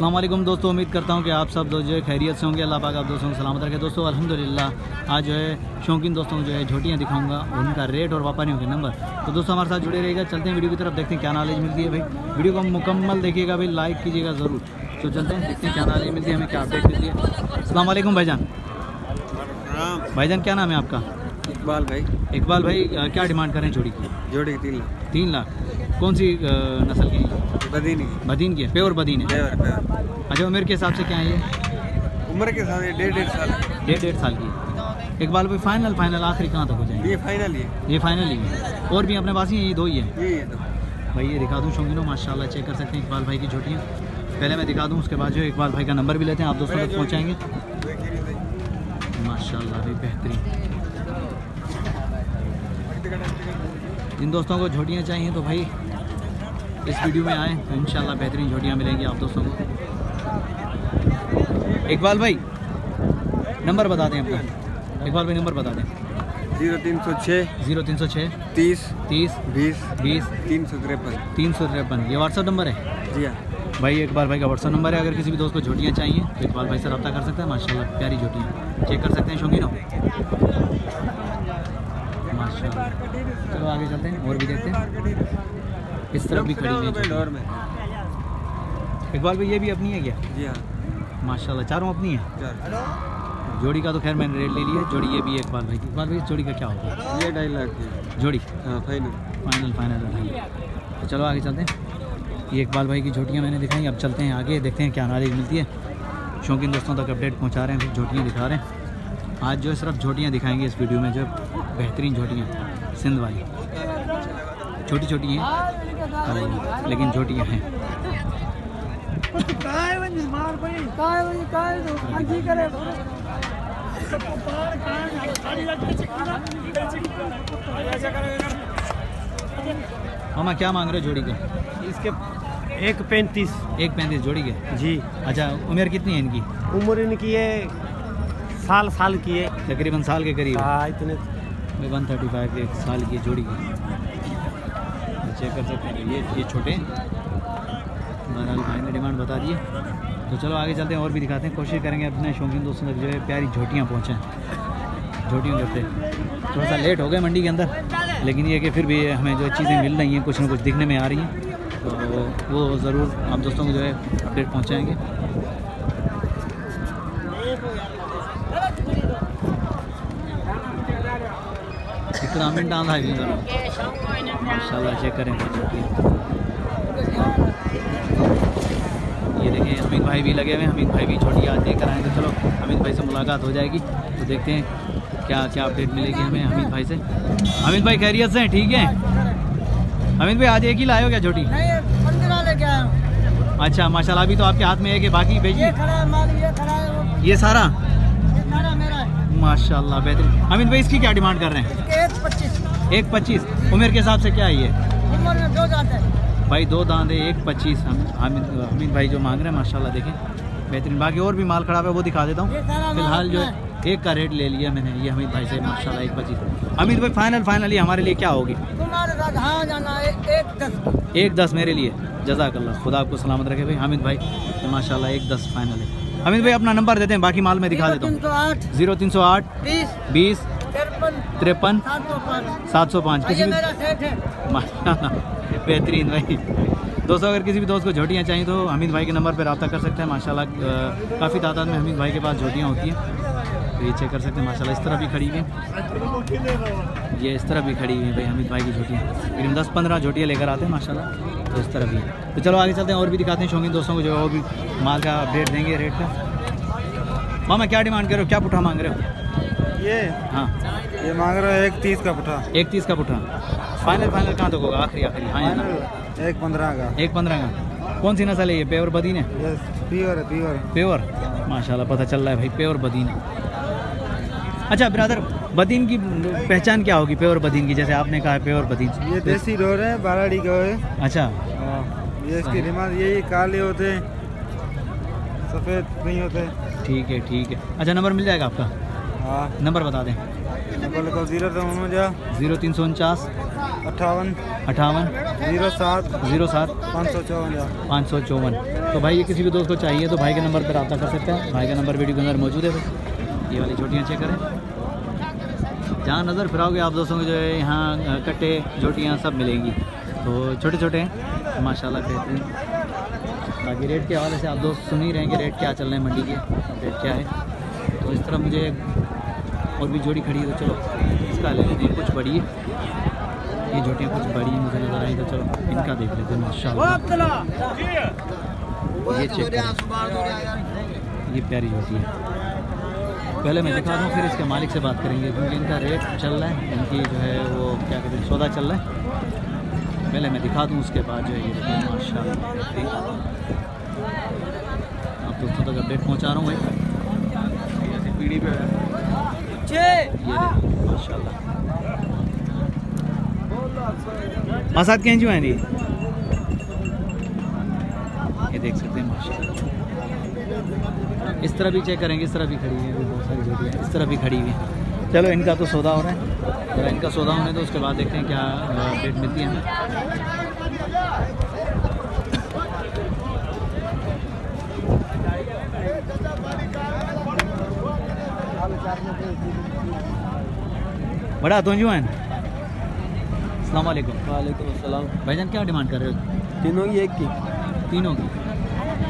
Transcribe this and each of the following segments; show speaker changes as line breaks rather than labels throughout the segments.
अस्सलाम वालेकुम दोस्तों, उम्मीद करता हूँ कि आप सब जो है खैरियत से होंगे। अल्लाह पाक आप दोस्तों को सलामत रखे। दोस्तों अल्हम्दुलिल्लाह आज जो है शौकीन दोस्तों को जो है झोटियाँ दिखाऊंगा, उनका रेट और व्यापारियों के नंबर। तो दोस्तों हमारे साथ जुड़े रहेगा। चलते हैं वीडियो की तरफ, देखते हैं क्या नॉलेज मिलती है। भाई वीडियो को मुकम्मल देखिएगा, भाई लाइक कीजिएगा ज़रूर। तो चलते हैं, देखते हैं क्या नॉलेज मिलती है, हमें क्या अपडेट मिलती है। अस्सलाम वालेकुम भाईजान। भाईजान क्या नाम है आपका?
इकबाल भाई।
इकबाल भाई, क्या डिमांड करें जोड़ी की?
जोड़ी की 3 लाख।
3 लाख। कौन सी नस्ल की?
बदीनी।
बदीन की है, प्योर बदीन है।
प्योर।
अच्छा, उम्र के हिसाब से क्या है ये?
उम्र के साथ 1.5 साल।
1.5 साल की। इकबाल भाई फाइनल आखिरी कहाँ तक हो जाएंगे?
ये फाइनल ही है।
ये फाइनल ही है। और भी अपने पास ही ये दो ही है?
यही है तो।
भाई ये दिखा दूँ शौकीनों, माशाल्लाह चेक कर सकते हैं इकबाल भाई की झोटियाँ। पहले मैं दिखा दूँ, उसके बाद जो इकबाल भाई का नंबर भी लेते हैं, आप दोस्तों तक पहुँचाएँगे। माशाल्लाह भाई बेहतरीन। जिन दोस्तों को झोटियाँ चाहिए तो भाई इस वीडियो में आए तो इंशाल्लाह बेहतरीन झोटियाँ मिलेंगी आप दोस्तों को। इकबाल भाई नंबर बता दें अपना। इकबाल भाई नंबर बता दें।
0306
0306
30
30
20
20
353।
353। ये व्हाट्सअप नंबर है
जी हाँ
भाई। इकबाल भाई का व्हाट्सअप नंबर है। अगर किसी भी दोस्त को झोटियाँ चाहिए तो इकबाल भाई से रब्ता कर सकते हैं। माशाल्लाह प्यारी झोटियाँ चेक कर सकते हैं शौकीनों, माशाल्लाह। चलो आगे चलते हैं और भी देखते हैं। इस तरफ भी खड़ी हुई है
डोर में।
इकबाल भाई ये भी अपनी है क्या?
जी हाँ
माशाल्लाह चारों अपनी है।
4।
जोड़ी का तो खैर मैंने रेट ले लिया, जोड़ी ये भी है इकबाल भाई की। इकबाल भाई इस जोड़ी का क्या होगा?
ये 2.5 लाख की
जोड़ी
हाँ फाइनल।
फाइनल है। तो चलो आगे चलते हैं। ये इकबाल भाई की झोटियाँ मैंने दिखाई, अब चलते हैं आगे, देखते हैं क्या नॉलेज मिलती है। शौकीन दोस्तों तक अपडेट पहुंचा रहे हैं, फिर झोटियाँ दिखा रहे हैं। आज जो है सिर्फ झोटियाँ दिखाएंगे इस वीडियो में, जो बेहतरीन झोटियाँ सिंध वाली। छोटी छोटी हैं लेकिन झोटियाँ हैं। मामा क्या मांग रहे हो जोड़ी का?
इसके 1.35।
1.35 जोड़ी के
जी।
अच्छा, उम्र कितनी है इनकी?
उम्र इनकी है साल की है।
तकरीबन साल के करीब।
हाँ इतने।
135 एक साल की जोड़ी की। चेक कर सकते हैं। ये छोटे बहरहाल भाई ने डिमांड बता दी है। तो चलो आगे चलते हैं और भी दिखाते हैं। कोशिश करेंगे अपने शौकीन दोस्तों तक जो है प्यारी झोटियाँ पहुँचाएँ। झोटियों करते थोड़ा सा लेट हो गए मंडी के अंदर, लेकिन ये कि फिर भी हमें जो चीज़ें मिल रही हैं, कुछ ना कुछ दिखने में आ रही हैं, तो वो ज़रूर आप दोस्तों को जो है अपडेट पहुँचाएँगे। ग्रामीण डांस है माशाल्लाह चेक करें। ये देखें हमीद भाई भी लगे हुए हैं। हमीद भाई भी छोटी आज देख कर आए, तो चलो हमीद भाई से मुलाकात हो जाएगी, तो देखते हैं क्या क्या अपडेट मिलेगी हमें हमीद भाई से। हमीद भाई खैरियत से हैं? ठीक है हमीद भाई, आज एक ही लाए हो क्या छोटी?
नहीं 15 लेके आया हूं।
अच्छा माशाल्लाह, अभी तो आपके हाथ में है कि बाकी भेजिए?
ये खड़ा है माल, ये खड़ा है,
ये सारा
ये सारा मेरा है।
माशाल्लाह बेहतरीन। हमीद भाई इसकी क्या डिमांड कर रहे हैं?
इसके 1.25।
1.25। उम्र के हिसाब से क्या है ये?
उम्र में 2 दांत है
भाई 2 दांत है। 1.25 हमीद भाई जो मांग रहे हैं माशाल्लाह देखें बेहतरीन। बाकी और भी माल खड़ा है, वो दिखा देता हूँ।
ये सारा
फिलहाल जो
माल
है एक का रेट ले लिया मैंने, ये हमीद भाई से माशाल्लाह 1.25। हमीद भाई फाइनली हमारे लिए क्या होगी?
तुम्हारे साथ हाँ जाना है 1.10।
1.10 मेरे लिए। जज़ाकल्लाह, खुदा आपको सलामत रखे भाई। हमीद भाई तो माशाल्लाह 1.10 फाइनल है। हमीद भाई अपना नंबर देते हैं, बाकी माल में दिखा देता हूँ। 0308 20 53 705। किसी
ये
भी
मेरा सेठ है।
माशाल्लाह बेहतरीन भाई। दोस्तों अगर किसी भी दोस्त को झोटियाँ चाहिए तो हमीद भाई के नंबर पर रब्ता कर सकते हैं। माशाल्लाह काफ़ी तादाद में हमीद भाई के पास झोटियाँ होती हैं, तो ये चेक कर सकते हैं। माशाल्लाह इस तरह भी खड़ी हुई हैं, ये इस तरह भी खड़ी हुई हैं भाई हमीद भाई की झोटियाँ। लेकिन 10-15 झोटियाँ लेकर आते हैं माशाल्लाह, तो इस तरह भी है। तो चलो आगे चलते हैं और भी दिखाते हैं शौकीन दोस्तों को, जो और भी माल का अपडेट देंगे रेट का। मामा क्या डिमांड कर रहे हो, क्या पुट्ठा मांग रहे हो?
ये
हाँ
ये मांग रहा है 1.30 का पुट्ठा।
1.30 का पुट्ठा। फाइनल कहाँ तक होगा? आखिरी हाँ या ना?
1.15 का।
1.15 का। कौन सी नस्ल है ये? प्योर बदीन है?
यस प्योर है।
प्योर माशाल्लाह पता चल रहा है भाई, प्योर बदीन है। अच्छा ब्रदर, बदीन की पहचान क्या होगी? प्योर बदीन की, जैसे आपने कहा प्योर बदीन।
ये देसी डोर है, 12 का है।
अच्छा
ये इसकी डिमांड यही काले होते हैं, सफ़ेद नहीं होते।
ठीक है। अच्छा नंबर मिल जाएगा आपका?
हाँ
नंबर बता दें।
नंबर 0
0349
58
58
07
07
554।
554। तो भाई ये किसी भी दोस्त को चाहिए तो भाई के नंबर पर रब्ता कर सकते हैं। भाई का नंबर वीडियो के अंदर मौजूद है। ये वाली छोटियाँ चेक करें, जहाँ नज़र फिराओगे आप दोस्तों को जो है यहाँ कट्टे जोटियाँ सब मिलेंगी। तो छोटे छोटे हैं माशाल्लाह बेहतरीन। बाकी रेट के हवाले से आप दोस्त सुन ही रहेंगे रेट क्या चल रहे हैं मंडी के, रेट क्या है। तो इस तरह मुझे और भी जोड़ी खड़ी है तो चलो इसका ले लेते हैं। कुछ बड़ी है, ये जोटियाँ कुछ बड़ी मुझे नज़र आई तो चलो इनका देख लेते हैं माशाल्लाह। ये चेक करें, ये प्यारी जोटी है। पहले मैं दिखा दूँ फिर इसके मालिक से बात करेंगे क्योंकि इनका रेट चल रहा है, इनकी जो है वो क्या कहते हैं सौदा चल रहा है। पहले मैं दिखा दूँ उसके बाद जो है ये देखिए माशाल्लाह आप दोस्तों तक अपडेट पहुँचा रहा हूँ भाई। ऐसी पीढ़ी पे ये देखिए माशाल्लाह मसाद के जो है नहीं, ये देख सकते हैं माशाल्लाह। इस तरह भी चेक करेंगे, इस तरह भी खड़ी है बहुत सारी जोड़ियाँ, इस तरह भी खड़ी हुई है। चलो इनका तो सौदा हो रहा है, जरा इनका सौदा होने तो उसके बाद देखते हैं क्या अपडेट मिलती है हमें। बड़ा तो जो है। अस्सलाम वालेकुम।
वालेकुम अस्सलाम।
भाईजान क्या डिमांड कर रहे हो?
तीनों की एक की,
तीनों की?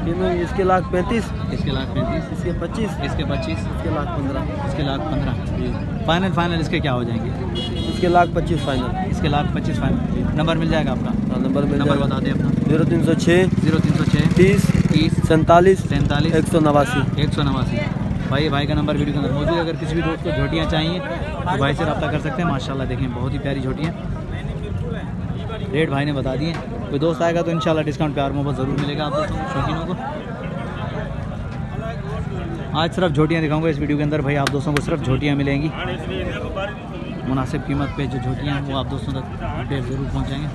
तीनों इसके 1,35,000,
इसके 1,35,000,
इसके 25,
इसके 25,
इसके 1,15,000,
इसके 1,15,000। फाइनल इसके क्या हो जाएंगे?
इसके 1,25,000 फाइनल,
इसके 1,25,000 फाइनल। नंबर मिल जाएगा आपका?
नंबर
बता दें अपना।
0306
0306
30
30
47
47
189।
189। भाई का नंबर वीडियो के अंदर मौजूद है। अगर किसी भी दोस्त को झोटियाँ चाहिए तो भाई से रब्ता कर सकते हैं। माशाल्लाह देखें बहुत ही प्यारी झोटियाँ, रेट भाई ने बता दिए। कोई दोस्त आएगा तो इंशाल्लाह डिस्काउंट प्यार मोहब्बत ज़रूर मिलेगा आप दोस्तों शौकीनों को। आज सिर्फ झोटियाँ दिखाऊंगा इस वीडियो के अंदर भाई, आप दोस्तों को सिर्फ झोटियाँ मिलेंगी मुनासिब कीमत पे। जो झोटियाँ हैं वो आप दोस्तों तक अपडेट ज़रूर पहुँचाएँगे।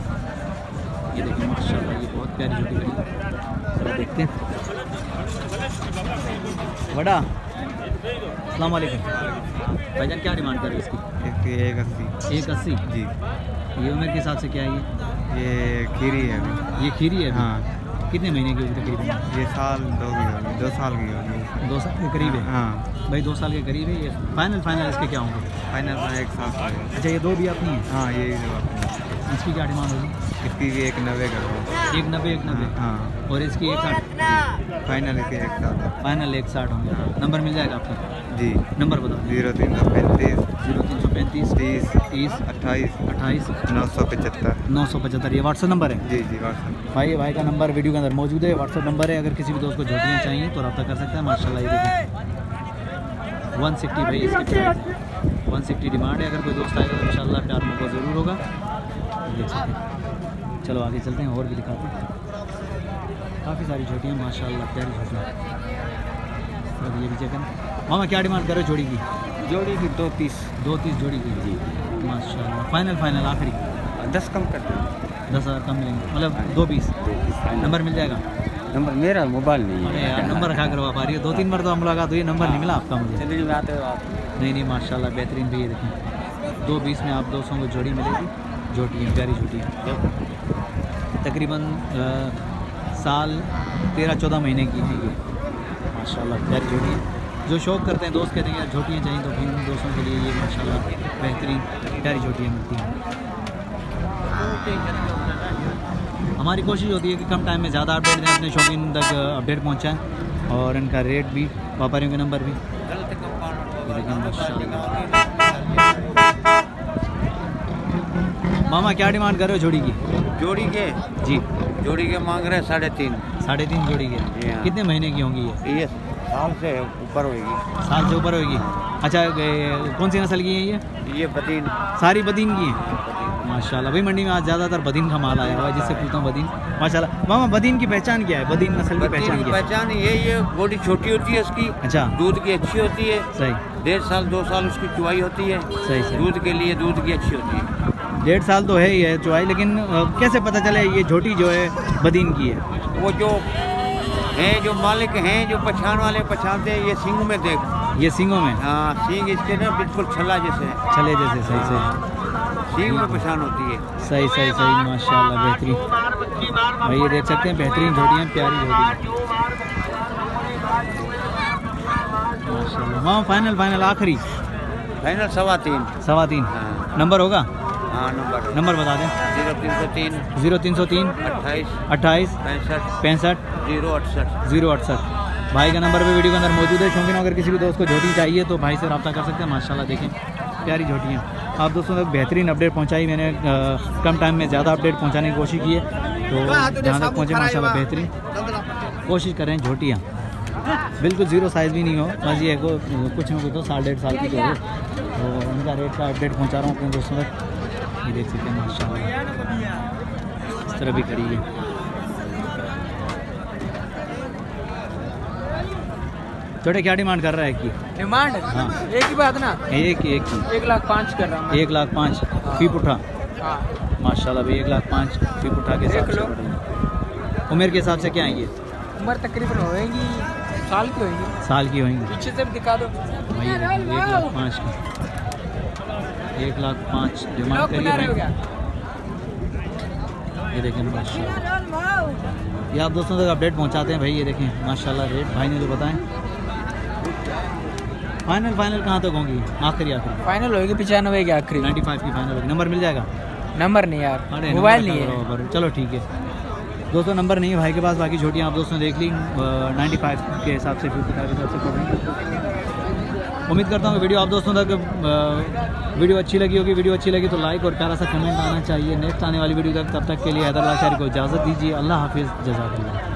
ये देखिए माशाल्लाह ये बहुत प्यारी झोटी खड़ी है, देखते हैं। बड़ा अस्सलाम वालेकुम। भाईजान क्या डिमांड कर रहे हैं इसकी?
1,80
1,80
जी।
ये उम्र के हिसाब से क्या है
ये खीरी है अभी।
ये खीरी है अभी?
हाँ।
कितने महीने की होगी तकरीबन?
ये साल 2 की होगी, 2 साल की होगी।
2 साल के करीब है?
हाँ
भाई 2 साल के करीब है। ये फाइनल इसके क्या होंगे?
फाइनल में 1 साल का है।
अच्छा ये दो भी अपनी है?
हाँ यही जो आपने,
इसकी क्या डिमांड होगी?
इसकी भी 1,90 कर दो।
1,90 1,90।
हाँ
और इसकी 1,60?
फाइनल के 1 साल।
फाइनल 1,60 होंगे। नंबर मिल जाएगा आपका?
जी।
नंबर बताओ।
0335
0335
30
30
28
28
975।
975। ये व्हाट्सअप नंबर है?
जी जी व्हाट्सएप।
भाई का नंबर वीडियो के अंदर मौजूद है, व्हाट्सअप नंबर है। अगर किसी भी दोस्त को झोटियाँ चाहिए तो रब्ता कर सकते हैं। माशाल्लाह ये देखिए 160 भाई इसकी प्राइस है, 160 डिमांड है। अगर कोई दोस्त आएगा तो इंशाल्लाह प्यार मोहब्बत ज़रूर होगा। देख सकते हैं। चलो आगे चलते हैं और भी दिखाते हैं। काफ़ी सारी झोटियाँ माशाल्लाह प्यारी झोटियाँ। अब ये भी चेक करें। मामा क्या डिमांड कर रहे हो जोड़ी की?
जोड़ी की 2,30।
2,30 जोड़ी की जी माशाल्लाह। फाइनल आखिरी
10 कम कर दो।
10,000 कम मिलेंगे, मतलब 2 पीस। नंबर मिल जाएगा?
नंबर मेरा मोबाइल नहीं
अरे यार नंबर रखा करो आप। आ रही है 2-3 बार तो हम मुलाकात हुई, नंबर नहीं मिला आपका मुझे।
चलिए में आते हो आप।
नहीं माशाल्लाह बेहतरीन भी ये देखें 2,20 में आप दोस्तों को जोड़ी मिलेगी। जोटियाँ प्यारी जोटियाँ तकरीबन साल 13-14 महीने की है ये माशाल्लाह प्यारी जोड़ी है। जो शौक़ करते हैं दोस्त कहते हैं यार झोटियाँ चाहिए तो फिर उन दोस्तों के लिए ये माशाल्लाह बेहतरीन प्यारी झोटियाँ मिलती हैं। हमारी कोशिश होती है कि कम टाइम में ज़्यादा अपडेट दें, अपने शौकीन तक अपडेट पहुँचाएँ और इनका रेट भी, व्यापारियों के नंबर भी। मामा क्या डिमांड कर रहे हो जोड़ी की?
जोड़ी के
जी
जोड़ी के मांग रहे हैं 3.5।
3.5 जोड़ी के?
जी हाँ।
कितने महीने की होंगी ये?
साल से ऊपर होगी।
साल से ऊपर होगी। अच्छा कौन सी नस्ल की है
ये बदीन,
सारी बदीन की है माशाल्लाह। भाई मंडी में आज ज़्यादातर बदीन का माल आया हुआ है, जिससे पूछता हूँ बदीन माशाल्लाह। मामा बदीन की पहचान क्या है? बदीन नस्ल की पहचान क्या है?
पहचान ये बॉडी छोटी होती है इसकी,
अच्छा
दूध की अच्छी होती है।
सही।
1.5 साल 2 साल उसकी चुवाई होती है।
सही
दूध के लिए दूध की अच्छी होती है।
1.5 साल तो है ही है चुवाई, लेकिन कैसे पता चले ये झोटी जो है बदीन की है?
वो जो हैं जो मालिक हैं जो पहचान वाले पहचानते हैं, ये सींग में देख।
ये सींगों में?
हाँ सींग इसके ना बिल्कुल छल्ला जैसे है।
छले जैसे? सही।
ठीक में परेशान होती है।
सही सही सही माशाल्लाह बेहतरीन। भाई ये देख सकते हैं बेहतरीन झोटियाँ, प्यारी झोटियाँ माशाल्लाह। वहाँ फाइनल आखिरी
फाइनल 3.25।
3.25
हाँ।
नंबर होगा?
हाँ
नंबर बता दें।
0303
0303
28
28
65
65
068।
068। भाई का नंबर भी वीडियो के अंदर मौजूद है। शौकीन अगर किसी भी दोस्त को झोटी चाहिए तो भाई से रब्ता कर सकते हैं। माशाल्लाह देखें प्यारी झोटियाँ। आप दोस्तों तक बेहतरीन अपडेट पहुंचाई मैंने। कम टाइम में ज़्यादा अपडेट पहुंचाने की कोशिश की है, तो जहाँ तक पहुँचे माशाल्लाह बेहतरीन कोशिश करें। झोटियाँ बिल्कुल ज़ीरो साइज़ भी नहीं हो, बस ये को कुछ में कुछ तो 1.5 साल की तो हो। तो उनका रेट का अपडेट पहुँचा रहा हूँ अपने दोस्तों तक। ये देख सकते हैं माशाल्लाह इस तरह भी खड़ी है। छोटे क्या डिमांड कर रहा है कि
डिमांड?
हाँ।
एक ही बात ना,
एक की
1,05,000 कर रहा हूँ।
1,05,000 फी पुठा।
हाँ।
माशाल्लाह भाई 1,05,000 फी पुठा के हिसाब से। उम्र के हिसाब से क्या आएंगे?
उम्र तकरीबन होएगी साल की होएगी।
साल की होंगी।
पीछे से भी दिखा दो।
भाई 1,05,000 की 1,05,000 डिमांड
लोग बना रहे हो
करिए।
क्या?
ये देखें माशाल्लाह, ये आप दोस्तों तक अपडेट पहुंचाते हैं भाई। ये देखें माशाल्लाह रेट भाई ने जो बताएं। फाइनल कहाँ तक होंगी? आखिरी
फाइनल होएगी 95 की आखिरी।
95 की फाइनल होगी। नंबर मिल जाएगा?
नंबर नहीं यार,
अरे
मोबाइल
नंबर
नहीं है।
बराबर। चलो ठीक है दोस्तों, नंबर नहीं है भाई के पास। बाकी छोटियाँ आप दोस्तों ने देख ली 95 के हिसाब से 55 के हिसाब से पड़ रही हैं। उम्मीद करता हूँ कि वीडियो आप दोस्तों तक वीडियो अच्छी लगी होगी। वीडियो अच्छी लगी तो लाइक और प्यारा सा कमेंट आना चाहिए। नेक्स्ट आने वाली वीडियो तक, तब तक के लिए हैदर लाल शारी को इजाज़त दीजिए। अल्लाह हाफिज़, जज़ाकल्लाह।